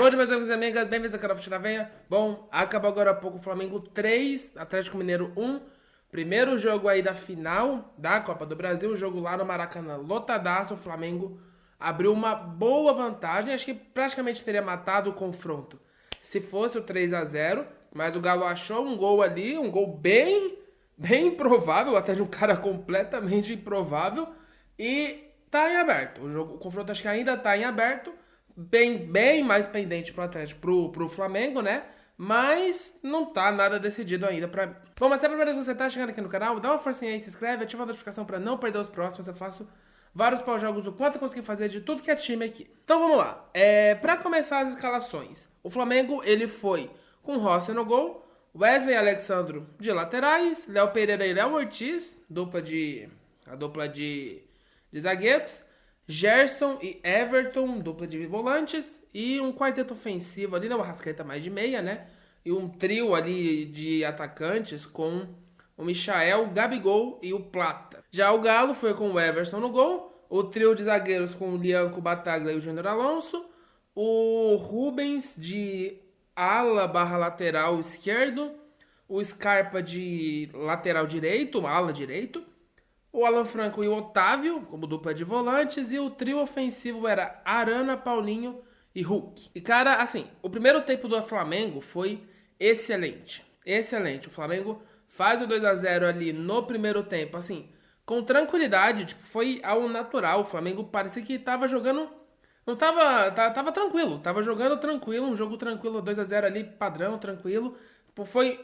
Bom dia, meus amigos e amigas, bem-vindos ao canal Fute na Veia. Bom, acabou agora há pouco o Flamengo 3, Atlético Mineiro 1. Primeiro jogo aí da final da Copa do Brasil, o jogo lá no Maracanã, lotadaço. O Flamengo abriu uma boa vantagem, acho que praticamente teria matado o confronto se fosse o 3-0, mas o Galo achou um gol ali, um gol bem improvável, até de um cara completamente improvável, e tá em aberto. O confronto acho que ainda tá em aberto, bem mais pendente pro Atlético, pro Flamengo, né? Mas não tá nada decidido ainda pra mim. Bom, mas se é a primeira vez que você tá chegando aqui no canal, dá uma forcinha aí, se inscreve, ativa a notificação pra não perder os próximos. Eu faço vários pós-jogos do quanto eu consegui fazer de tudo que é time aqui. Então vamos lá. Pra começar as escalações, o Flamengo ele foi com Rossi no gol, Wesley e Alexandro de laterais, Léo Pereira e Léo Ortiz, a dupla de zagueiros, Gerson e Everton, dupla de volantes, e um quarteto ofensivo ali, uma Arrascaeta mais de meia, né? E um trio ali de atacantes com o Michael, Gabigol e o Plata. Já o Galo foi com o Everson no gol, o trio de zagueiros com o Lianco, Bataglia e o Júnior Alonso, o Rubens de ala/lateral esquerdo, o Scarpa de lateral direito, ala direito, o Alan Franco e o Otávio como dupla de volantes, e o trio ofensivo era Arana, Paulinho e Hulk. E cara, assim, o primeiro tempo do Flamengo foi excelente. O Flamengo faz o 2-0 ali no primeiro tempo, assim, com tranquilidade, tipo, foi ao natural. O Flamengo parecia que tava jogando, não tava, tava tranquilo, tava jogando tranquilo, um jogo tranquilo, 2-0 ali, padrão, tranquilo. Foi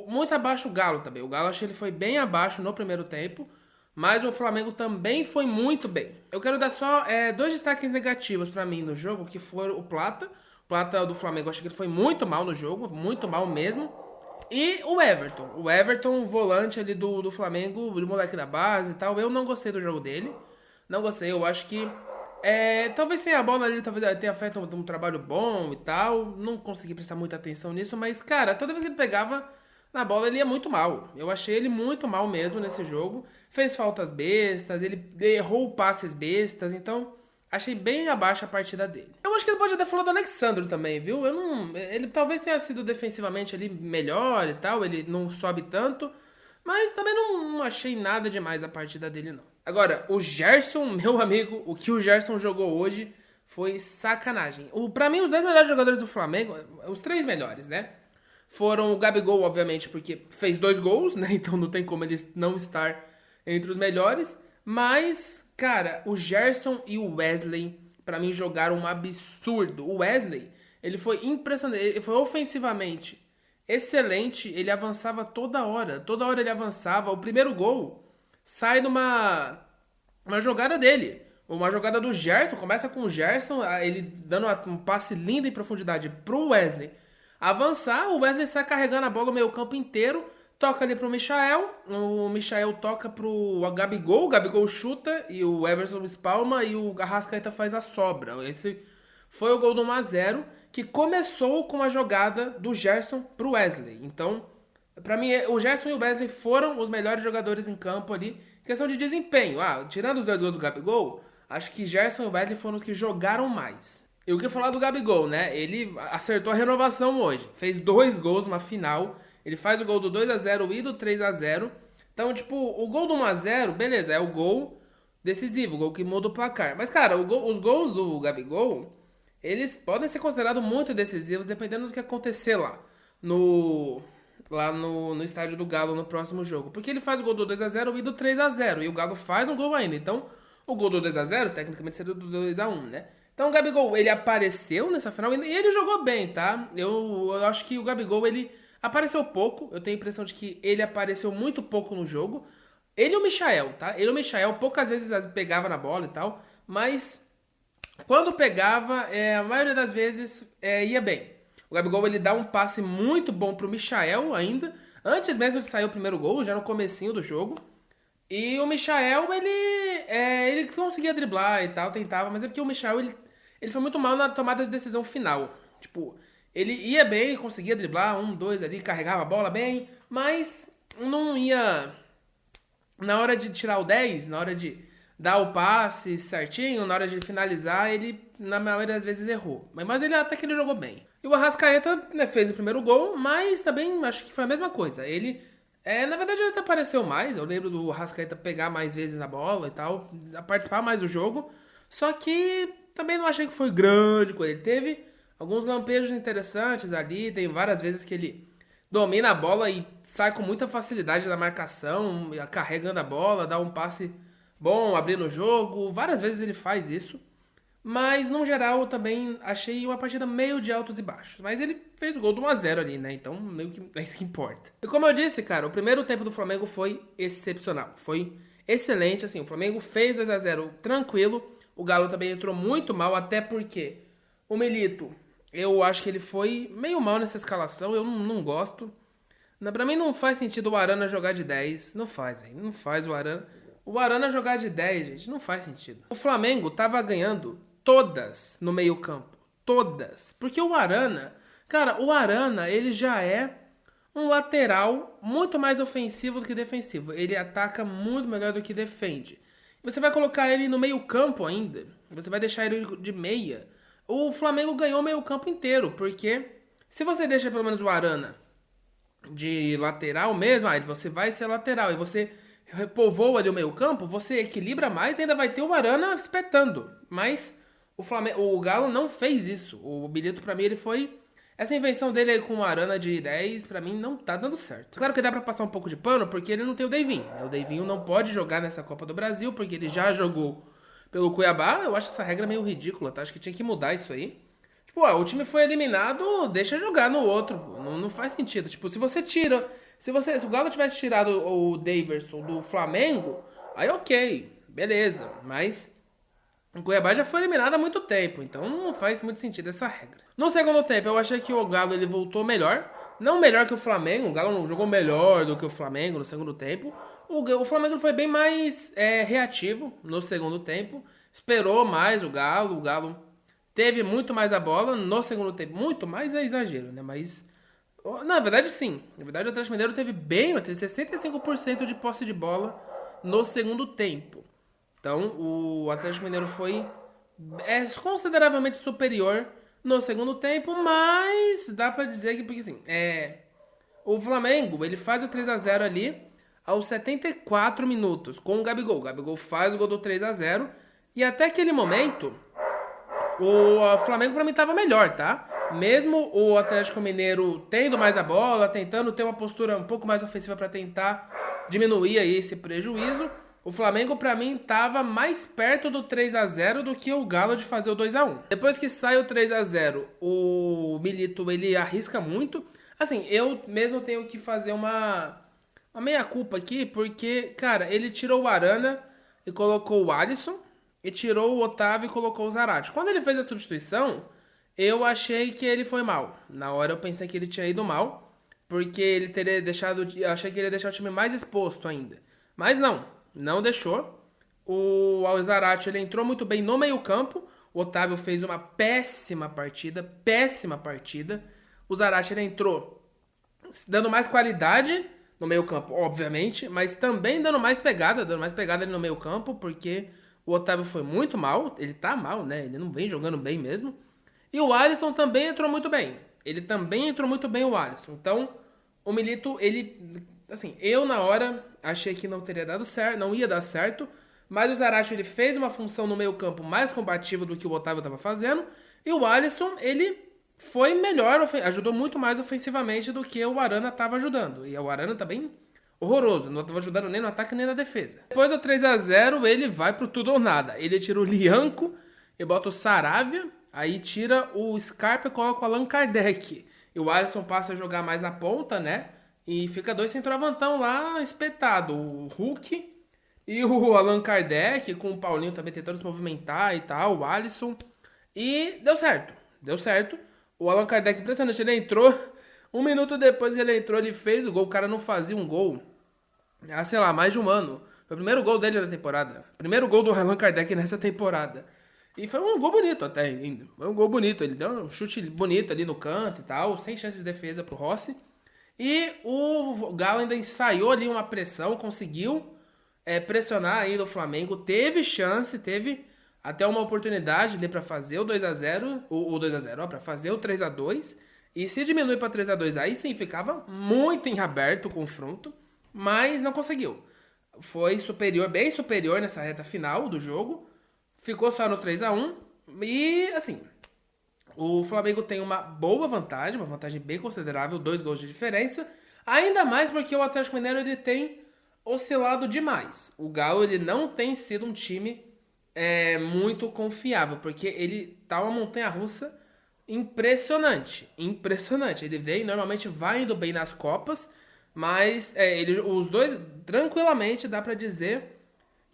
muito abaixo o Galo também. O Galo, achei que ele foi bem abaixo no primeiro tempo, mas o Flamengo também foi muito bem. Eu quero dar só dois destaques negativos pra mim no jogo, que foram o Plata. O Plata do Flamengo, eu achei que ele foi muito mal no jogo, muito mal mesmo. E o Everton. O Everton, volante ali do Flamengo, de moleque da base e tal. Eu não gostei do jogo dele. Não gostei, eu acho que talvez sem a bola ali, talvez tenha feito um trabalho bom e tal. Não consegui prestar muita atenção nisso, mas, cara, toda vez que ele pegava na bola, ele ia muito mal. Eu achei ele muito mal mesmo nesse jogo. Fez faltas bestas, ele errou passes bestas, então achei bem abaixo a partida dele. Eu acho que ele pode até falar do Alexandro também, viu? Ele talvez tenha sido defensivamente ali melhor e tal, ele não sobe tanto, mas também não achei nada demais a partida dele, não. Agora, o Gerson, meu amigo, o que o Gerson jogou hoje foi sacanagem. Pra mim, os 10 melhores jogadores do Flamengo, os 3 melhores, né? Foram o Gabigol, obviamente, porque fez 2 gols, né? Então não tem como ele não estar entre os melhores. Mas, cara, o Gerson e o Wesley, pra mim, jogaram um absurdo. O Wesley, ele foi impressionante. Ele foi ofensivamente excelente. Ele avançava toda hora. Toda hora ele avançava. O primeiro gol sai numa jogada dele. Uma jogada do Gerson. Começa com o Gerson, ele dando um passe lindo em profundidade pro Wesley avançar. O Wesley sai carregando a bola o meio campo inteiro, toca ali pro Michael, o Michael toca pro Gabigol, o Gabigol chuta e o Everson espalma e o Arrascaeta faz a sobra. Esse foi o gol do 1-0, que começou com a jogada do Gerson pro Wesley. Então, pra mim, o Gerson e o Wesley foram os melhores jogadores em campo ali, questão de desempenho. Tirando os 2 gols do Gabigol, acho que Gerson e o Wesley foram os que jogaram mais. E o que falar do Gabigol, né? Ele acertou a renovação hoje. Fez 2 gols numa final. Ele faz o gol do 2-0 e do 3-0. Então, tipo, o gol do 1-0, beleza, é o gol decisivo, o gol que muda o placar. Mas, cara, os gols do Gabigol, eles podem ser considerados muito decisivos, dependendo do que acontecer lá no estádio do Galo no próximo jogo. Porque ele faz o gol do 2-0 e do 3-0. E o Galo faz um gol ainda. Então, o gol do 2-0, tecnicamente, seria do 2-1, né? Então o Gabigol, ele apareceu nessa final e ele jogou bem, tá? Eu acho que o Gabigol, ele apareceu pouco. Eu tenho a impressão de que ele apareceu muito pouco no jogo. Ele e o Michael, tá? Ele e o Michael poucas vezes pegava na bola e tal, mas quando pegava, a maioria das vezes ia bem. O Gabigol, ele dá um passe muito bom pro Michael ainda, antes mesmo de sair o primeiro gol, já no comecinho do jogo. E o Michael, ele conseguia driblar e tal, tentava, mas é porque o Michael, ele foi muito mal na tomada de decisão final. Tipo, ele ia bem, conseguia driblar, 1, 2 ali, carregava a bola bem, mas não ia... Na hora de tirar o 10, na hora de dar o passe certinho, na hora de finalizar, ele, na maioria das vezes, errou. Mas ele até que ele jogou bem. E o Arrascaeta, né, fez o primeiro gol, mas também acho que foi a mesma coisa. Ele, na verdade, ele até apareceu mais. Eu lembro do Arrascaeta pegar mais vezes na bola e tal, participar mais do jogo. Só que também não achei que foi grande coisa. Ele teve alguns lampejos interessantes ali, tem várias vezes que ele domina a bola e sai com muita facilidade da marcação, carregando a bola, dá um passe bom, abrindo o jogo. Várias vezes ele faz isso. Mas, no geral, eu também achei uma partida meio de altos e baixos. Mas ele fez o gol do 1x0 ali, né? Então, meio que é isso que importa. E como eu disse, cara, o primeiro tempo do Flamengo foi excepcional. Foi excelente, assim. O Flamengo fez 2x0 tranquilo. O Galo também entrou muito mal, até porque o Milito, eu acho que ele foi meio mal nessa escalação. Eu não gosto. Pra mim não faz sentido o Arana jogar de 10. Não faz, velho. Não faz o Arana. O Arana jogar de 10, gente, não faz sentido. O Flamengo tava ganhando todas no meio campo. Todas. Porque o Arana, cara, o Arana, ele já é um lateral muito mais ofensivo do que defensivo. Ele ataca muito melhor do que defende. Você vai colocar ele no meio campo ainda. Você vai deixar ele de meia. O Flamengo ganhou o meio campo inteiro. Porque se você deixa pelo menos o Arana de lateral mesmo, aí você vai ser lateral e você repovoa ali o meio campo, você equilibra mais e ainda vai ter o Arana espetando. Mas o Galo não fez isso. O Milito, pra mim, ele foi... Essa invenção dele aí com o Arana de 10, pra mim, não tá dando certo. Claro que dá pra passar um pouco de pano, porque ele não tem o Deivinho. O Deivinho não pode jogar nessa Copa do Brasil, porque ele já jogou pelo Cuiabá. Eu acho essa regra meio ridícula, tá? Acho que tinha que mudar isso aí. Tipo, o time foi eliminado, deixa jogar no outro. Não faz sentido. Tipo, se você tira... Se o Galo tivesse tirado o Daverson do Flamengo, aí ok, beleza. Mas o Cuiabá já foi eliminado há muito tempo, então não faz muito sentido essa regra. No segundo tempo, eu achei que o Galo ele voltou melhor. Não melhor que o Flamengo, o Galo não jogou melhor do que o Flamengo no segundo tempo. O Flamengo foi bem mais reativo no segundo tempo. Esperou mais o Galo teve muito mais a bola no segundo tempo. Muito mais é exagero, né? Mas... Na verdade, sim. Na verdade, o Atlético Mineiro teve 65% de posse de bola no segundo tempo. Então, o Atlético Mineiro foi consideravelmente superior no segundo tempo, mas dá pra dizer que, porque assim, o Flamengo, ele faz o 3x0 ali aos 74 minutos com o Gabigol. O Gabigol faz o gol do 3x0 e até aquele momento, o Flamengo pra mim tava melhor, tá? Mesmo o Atlético Mineiro tendo mais a bola, tentando ter uma postura um pouco mais ofensiva para tentar diminuir aí esse prejuízo, o Flamengo pra mim tava mais perto do 3x0 do que o Galo de fazer o 2x1. Depois que sai o 3x0, o Milito ele arrisca muito. Assim, eu mesmo tenho que fazer uma meia-culpa aqui, porque, cara, ele tirou o Arana e colocou o Alisson, e tirou o Otávio e colocou o Zarate. Quando ele fez a substituição, eu achei que ele foi mal. Na hora eu pensei que ele tinha ido mal, porque ele teria deixado... Eu achei que ele ia deixar o time mais exposto ainda. Mas não deixou. O Zarate, ele entrou muito bem no meio-campo. O Otávio fez uma péssima partida. O Zarate, ele entrou dando mais qualidade no meio-campo, obviamente, mas também dando mais pegada ali no meio-campo, porque o Otávio foi muito mal. Ele tá mal, né? Ele não vem jogando bem mesmo. E o Alisson também entrou muito bem. O Alisson. Então, o Milito, ele... Assim, eu na hora achei que não teria dado certo, não ia dar certo. Mas o Zarate, ele fez uma função no meio campo mais combativa do que o Otávio estava fazendo. E o Alisson, ele foi melhor, ajudou muito mais ofensivamente do que o Arana estava ajudando. E o Arana também horroroso, não estava ajudando nem no ataque nem na defesa. Depois do 3x0, ele vai pro tudo ou nada. Ele tira o Lianco e bota o Saravia. Aí tira o Scarpa e coloca o Allan Kardec. E o Alisson passa a jogar mais na ponta, né? E fica dois centroavantão lá espetado. O Hulk e o Allan Kardec, com o Paulinho também tentando se movimentar e tal. O Alisson. E deu certo. O Allan Kardec, impressionante, ele entrou. Um minuto depois que ele entrou, ele fez o gol. O cara não fazia um gol há, sei lá, mais de um ano. Foi o primeiro gol dele na temporada. Primeiro gol do Allan Kardec nessa temporada. E foi um gol bonito até ainda. Foi um gol bonito. Ele deu um chute bonito ali no canto e tal. Sem chance de defesa pro Rossi. E o Galo ainda ensaiou ali uma pressão. Conseguiu pressionar ainda o Flamengo. Teve chance, teve até uma oportunidade ali pra fazer o 2x0, o 2x0, ó, pra fazer o 3x2. E se diminui pra 3x2, aí sim ficava muito em aberto o confronto, mas não conseguiu. Foi superior, bem superior nessa reta final do jogo. Ficou só no 3x1. E assim, o Flamengo tem uma boa vantagem, uma vantagem bem considerável, 2 gols de diferença. Ainda mais porque o Atlético Mineiro ele tem oscilado demais. O Galo ele não tem sido um time muito confiável, porque ele tá uma montanha-russa impressionante. Impressionante. Ele vem, normalmente vai indo bem nas Copas, mas os dois, tranquilamente, dá pra dizer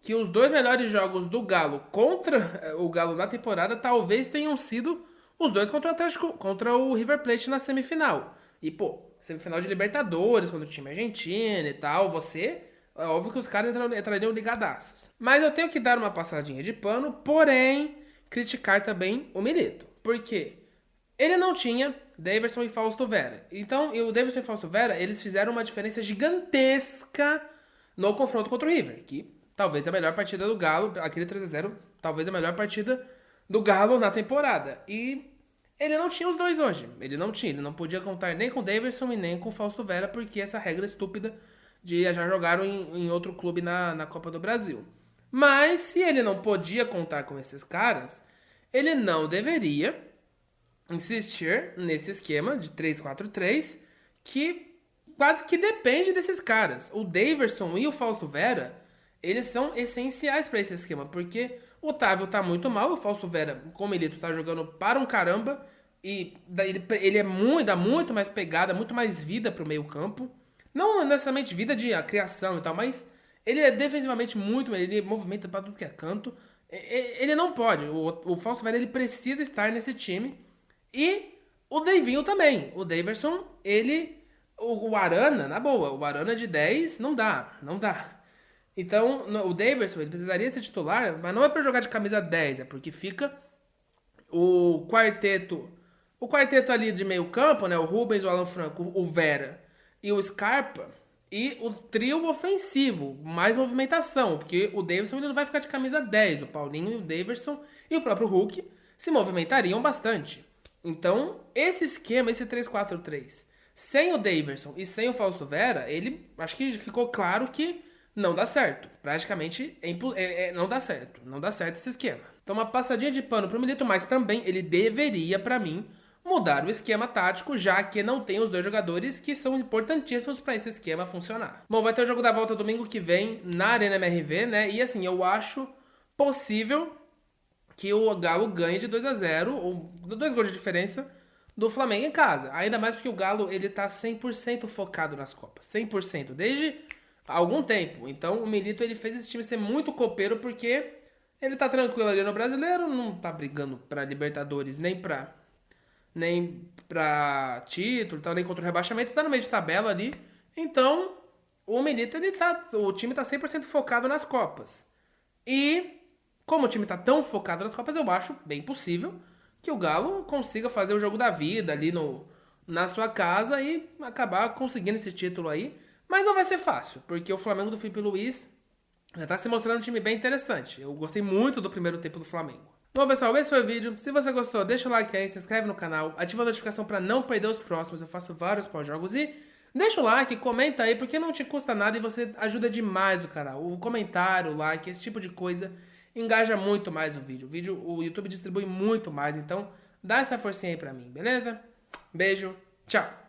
que os 2 melhores jogos do Galo contra o Galo na temporada talvez tenham sido os 2 contra o Atlético, contra o River Plate na semifinal. E, pô, semifinal de Libertadores, quando o time é argentino e tal, é óbvio que os caras entrariam ligadaços. Mas eu tenho que dar uma passadinha de pano, porém, criticar também o Milito. Por quê? Ele não tinha Daverson e Fausto Vera. Então, o Daverson e Fausto Vera, eles fizeram uma diferença gigantesca no confronto contra o River, que talvez a melhor partida do Galo, aquele 3x0, talvez a melhor partida do Galo na temporada. E ele não tinha os dois hoje. Ele não podia contar nem com o Daverson e nem com o Fausto Vera, porque essa regra estúpida de já jogaram em outro clube na Copa do Brasil. Mas se ele não podia contar com esses caras, ele não deveria insistir nesse esquema de 3-4-3 que quase que depende desses caras. O Daverson e o Fausto Vera, eles são essenciais para esse esquema, porque o Otávio tá muito mal, o Fausto Vera, como ele tá jogando para um caramba, e ele dá muito mais pegada, muito mais vida pro meio campo. Não necessariamente vida de criação e tal, mas ele é defensivamente muito, ele movimenta para tudo que é canto. Ele não pode, o Fausto Vera ele precisa estar nesse time. E o Davinho também. O Daverson, o Arana, na boa, o Arana de 10 não dá. Então, o Daverson, ele precisaria ser titular, mas não é pra jogar de camisa 10, é porque fica o quarteto ali de meio campo, né? O Rubens, o Alan Franco, o Vera e o Scarpa, e o trio ofensivo, mais movimentação, porque o Daverson ele não vai ficar de camisa 10, o Paulinho e o Daverson e o próprio Hulk se movimentariam bastante. Então, esse esquema, esse 3-4-3, sem o Daverson e sem o Fausto Vera, ele acho que ficou claro que não dá certo. Praticamente não dá certo. Não dá certo esse esquema. Então, uma passadinha de pano pro Milito, mas também ele deveria, pra mim, mudar o esquema tático, já que não tem os 2 jogadores que são importantíssimos para esse esquema funcionar. Bom, vai ter o jogo da volta domingo que vem na Arena MRV, né? E assim, eu acho possível que o Galo ganhe de 2x0, ou 2 gols de diferença, do Flamengo em casa. Ainda mais porque o Galo, ele tá 100% focado nas Copas. 100%, desde algum tempo. Então, o Milito, ele fez esse time ser muito copeiro, porque ele tá tranquilo ali no Brasileiro, não tá brigando pra Libertadores, nem pra título, então, nem contra o rebaixamento, tá no meio de tabela ali. Então, o Milito, o time tá 100% focado nas Copas. E como o time tá tão focado nas Copas, eu acho bem possível que o Galo consiga fazer o jogo da vida ali na sua casa e acabar conseguindo esse título aí. Mas não vai ser fácil, porque o Flamengo do Felipe Luiz já tá se mostrando um time bem interessante. Eu gostei muito do primeiro tempo do Flamengo. Bom, pessoal, esse foi o vídeo. Se você gostou, deixa o like aí, se inscreve no canal, ativa a notificação para não perder os próximos. Eu faço vários pós-jogos e deixa o like, comenta aí, porque não te custa nada e você ajuda demais o canal. O comentário, o like, esse tipo de coisa engaja muito mais o vídeo. O YouTube distribui muito mais, então dá essa forcinha aí pra mim, beleza? Beijo, tchau!